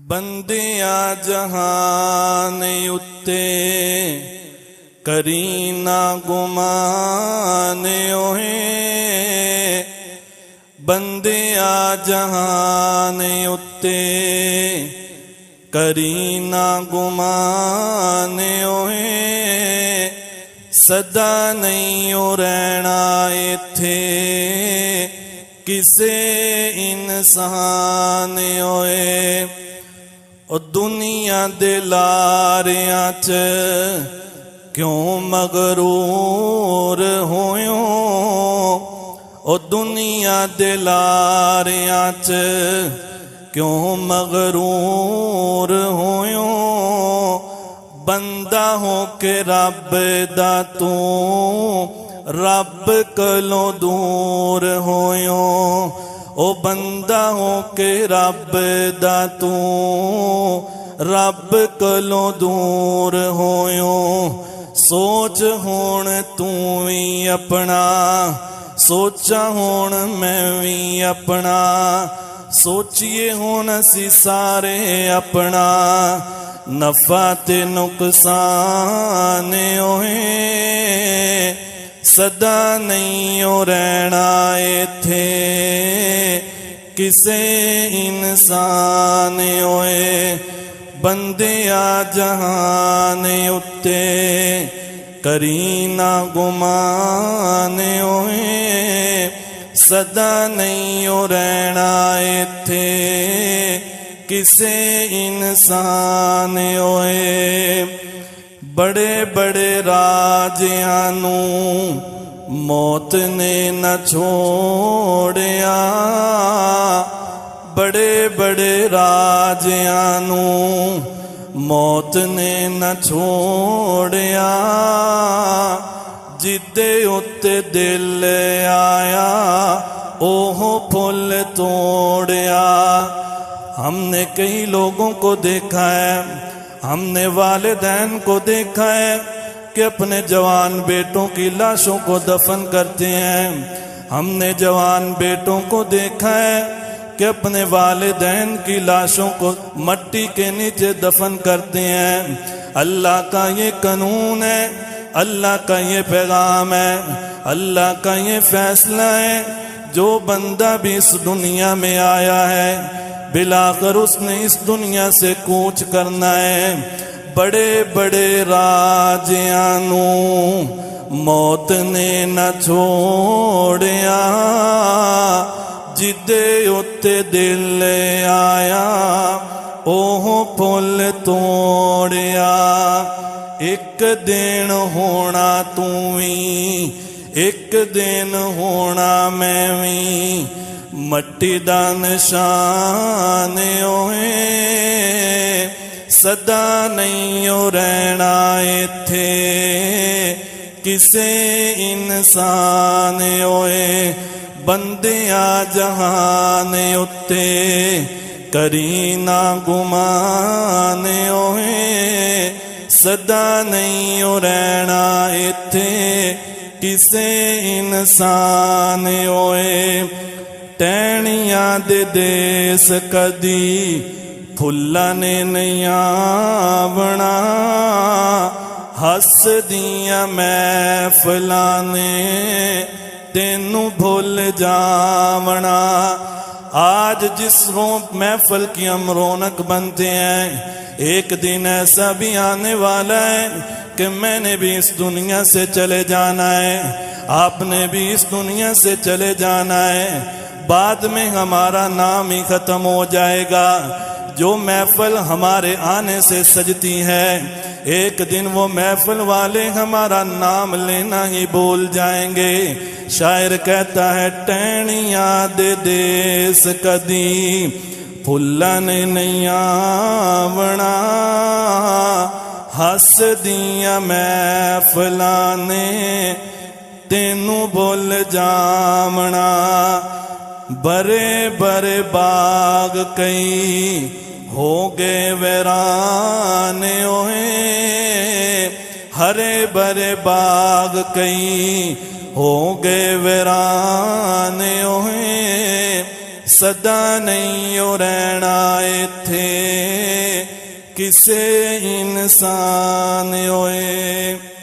बंदिया जहान उत्ते करी ना गुमान ओहे। बंदिया जहान उत्ते करी ना गुमान ओहे। सदा नहीं ओ रहना इत्थे किसे इंसान ओए। ओ दुनिया दे लारियां च क्यों मगरूर होयो। ओ दुनिया दे लारियां च क्यों मगरूर होयो। बंदा हो के रब दा तू रब कोलों दूर होयो। ओ बंदा हो के रब दा तू रब कोलों दूर होयो। सोच हुण तू भी अपना सोचा हुण मैं भी अपना। सोचिए हुण असी सारे अपना नफा ते नुकसान ओहे। सदा नहीं ओ रहना इत्थे किसे इंसान ओए। बंदिया जहान उत्ते करी ना गुमान ओए। सदा नहीं ओ रहना इत्थे किसे इंसान ओए। बड़े बड़े राजियां नू मौत ने न छोड़िया। बड़े बड़े राजियां नू मौत ने न छोड़िया। जिदे उत्ते दिल आया ओह फुल तोड़िया। हमने कई लोगों को देखा है, हमने वालिदैन को देखा है कि अपने जवान बेटों की लाशों को दफन करते हैं। हमने जवान बेटों को देखा है कि अपने वालिदैन की लाशों को मट्टी के नीचे दफन करते हैं। अल्लाह का ये कानून है, अल्लाह का ये पैगाम है, अल्लाह का ये फैसला है। जो बंदा भी इस दुनिया में आया है बिलाकर उसने इस दुनिया से कूच करना है। बड़े बड़े राजियां नू मौत ने न छोड़िया। जिदे उत्ते दिल आया ओह फुल तोड़िया। एक दिन होना तू भी, एक दिन होना मैं भी। मट्टी दा निशान ओए। सदा नहीं ओ रहना इत्थे किसे इंसान ओए। बंदिया जहान उत्ते करी ना गुमान ओए। सदा नहीं ओ रहना इत्थे किसे इंसान ओए। टहनियां दे देस कदी फुल्लां ने नहीं आवना। हस दियां महफिलां ने तेनू भुल जावना। आज जिस महफिल की हम रौनक बनते हैं एक दिन ऐसा भी आने वाला है कि मैंने भी इस दुनिया से चले जाना है, आपने भी इस दुनिया से चले जाना है। बाद में हमारा नाम ही खत्म हो जाएगा। जो महफिल हमारे आने से सजती है एक दिन वो महफिल वाले हमारा नाम लेना ही भूल जाएंगे। शायर कहता है टहनियां दे देस कदी फुल्लां ने नहीं आवना। हस दियां महफिलां ने तेनू भुल जावना। बरे बरे बाग कई हो गए वीरान ओए। हरे भरे बाग कई हो गए वीरान ओए। सदा नहीं ओ रहना इत्थे किसे इंसान होए।